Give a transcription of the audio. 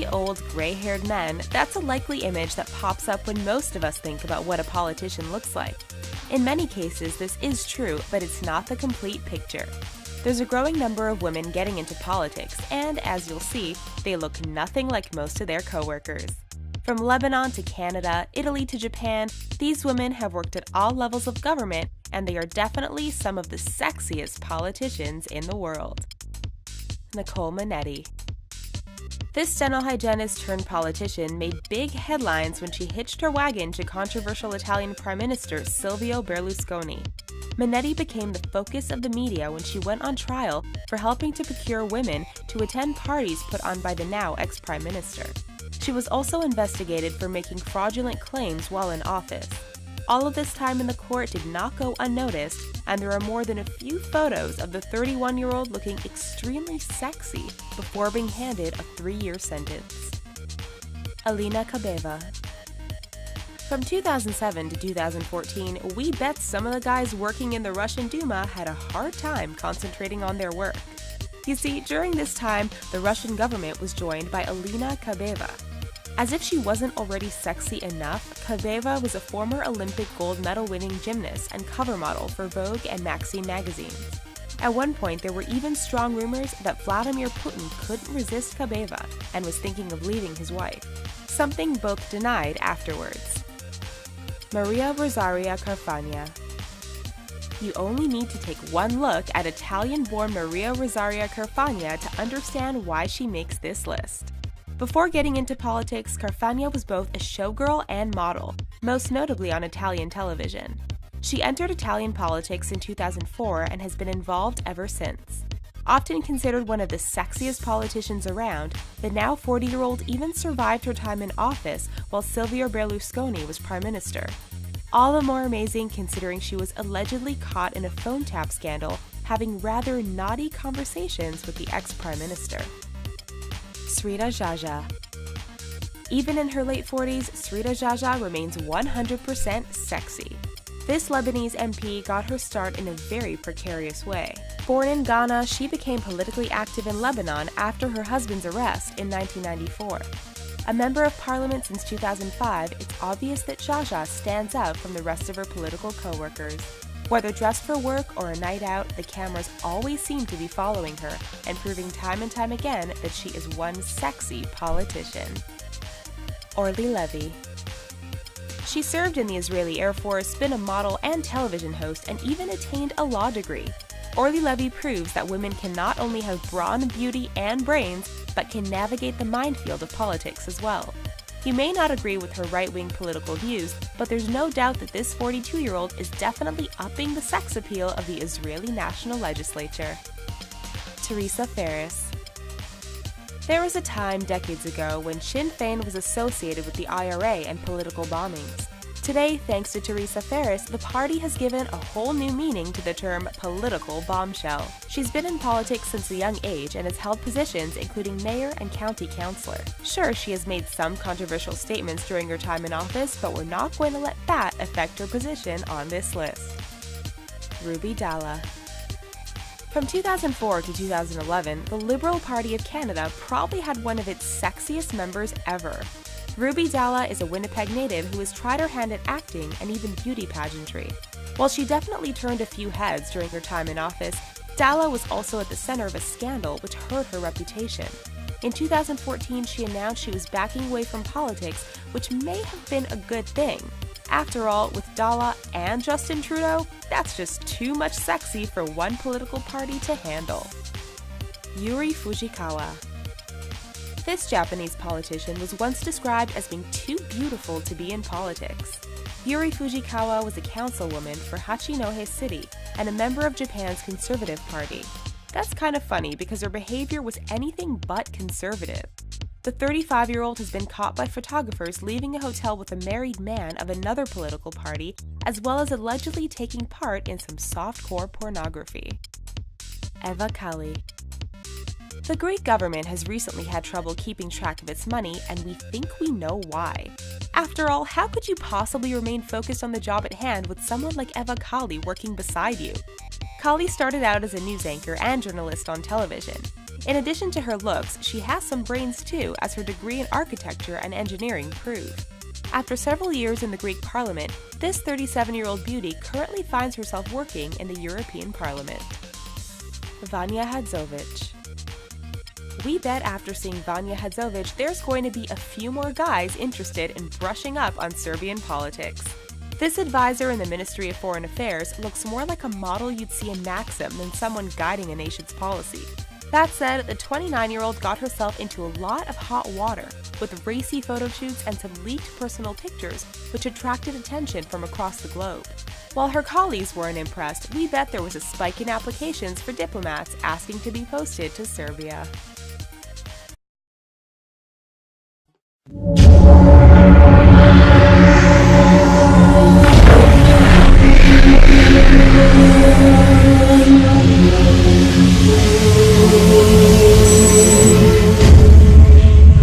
grumpy, old, gray-haired men, that's a likely image that pops up when most of us think about what a politician looks like. In many cases, this is true, but it's not the complete picture. There's a growing number of women getting into politics, and as you'll see, they look nothing like most of their coworkers. From Lebanon to Canada, Italy to Japan, these women have worked at all levels of government, and they are definitely some of the sexiest politicians in the world. Nicole Manetti. This dental hygienist turned politician made big headlines when she hitched her wagon to controversial Italian Prime Minister Silvio Berlusconi. Manetti became the focus of the media when she went on trial for helping to procure women to attend parties put on by the now ex-Prime Minister. She was also investigated for making fraudulent claims while in office. All of this time in the court did not go unnoticed, and there are more than a few photos of the 31-year-old looking extremely sexy before being handed a 3-year sentence. Alina Kabeva. From 2007 to 2014, we bet some of the guys working in the Russian Duma had a hard time concentrating on their work. You see, during this time, the Russian government was joined by Alina Kabeva. As if she wasn't already sexy enough, Kabeva was a former Olympic gold medal-winning gymnast and cover model for Vogue and Maxim magazines. At one point, there were even strong rumors that Vladimir Putin couldn't resist Kabeva and was thinking of leaving his wife, something both denied afterwards. Maria Rosaria Carfagna. You only need to take one look at Italian-born Maria Rosaria Carfagna to understand why she makes this list. Before getting into politics, Carfagna was both a showgirl and model, most notably on Italian television. She entered Italian politics in 2004 and has been involved ever since. Often considered one of the sexiest politicians around, the now 40-year-old even survived her time in office while Silvio Berlusconi was Prime Minister. All the more amazing considering she was allegedly caught in a phone tap scandal, having rather naughty conversations with the ex-Prime Minister. Srita Jaja. Even in her late 40s, Srita Jaja remains 100% sexy. This Lebanese MP got her start in a very precarious way. Born in Ghana, she became politically active in Lebanon after her husband's arrest in 1994. A member of parliament since 2005, it's obvious that Jaja stands out from the rest of her political co-workers. Whether dressed for work or a night out, the cameras always seem to be following her and proving time and time again that she is one sexy politician. Orly Levy. She served in the Israeli Air Force, been a model and television host, and even attained a law degree. Orly Levy proves that women can not only have brawn, beauty, and brains, but can navigate the minefield of politics as well. You may not agree with her right-wing political views, but there's no doubt that this 42-year-old is definitely upping the sex appeal of the Israeli National Legislature. Teresa Ferris. There was a time decades ago when Sinn Féin was associated with the IRA and political bombings. Today, thanks to Teresa Ferris, the party has given a whole new meaning to the term political bombshell. She's been in politics since a young age and has held positions including mayor and county councillor. Sure, she has made some controversial statements during her time in office, but we're not going to let that affect her position on this list. Ruby Dalla. From 2004 to 2011, the Liberal Party of Canada probably had one of its sexiest members ever. Ruby Dalla is a Winnipeg native who has tried her hand at acting and even beauty pageantry. While she definitely turned a few heads during her time in office, Dalla was also at the center of a scandal which hurt her reputation. In 2014, she announced she was backing away from politics, which may have been a good thing. After all, with Dalla and Justin Trudeau, that's just too much sexy for one political party to handle. Yuri Fujikawa. This Japanese politician was once described as being too beautiful to be in politics. Yuri Fujikawa was a councilwoman for Hachinohe City and a member of Japan's Conservative Party. That's kind of funny because her behavior was anything but conservative. The 35-year-old has been caught by photographers leaving a hotel with a married man of another political party, as well as allegedly taking part in some softcore pornography. Eva Kaili. The Greek government has recently had trouble keeping track of its money, and we think we know why. After all, how could you possibly remain focused on the job at hand with someone like Eva Kaili working beside you? Kali started out as a news anchor and journalist on television. In addition to her looks, she has some brains too, as her degree in architecture and engineering prove. After several years in the Greek Parliament, this 37-year-old beauty currently finds herself working in the European Parliament. Vanja Hadzovic. We bet after seeing Vanja Hadzovic there's going to be a few more guys interested in brushing up on Serbian politics. This advisor in the Ministry of Foreign Affairs looks more like a model you'd see in Maxim than someone guiding a nation's policy. That said, the 29-year-old got herself into a lot of hot water, with racy photo shoots and some leaked personal pictures, which attracted attention from across the globe. While her colleagues weren't impressed, we bet there was a spike in applications for diplomats asking to be posted to Serbia.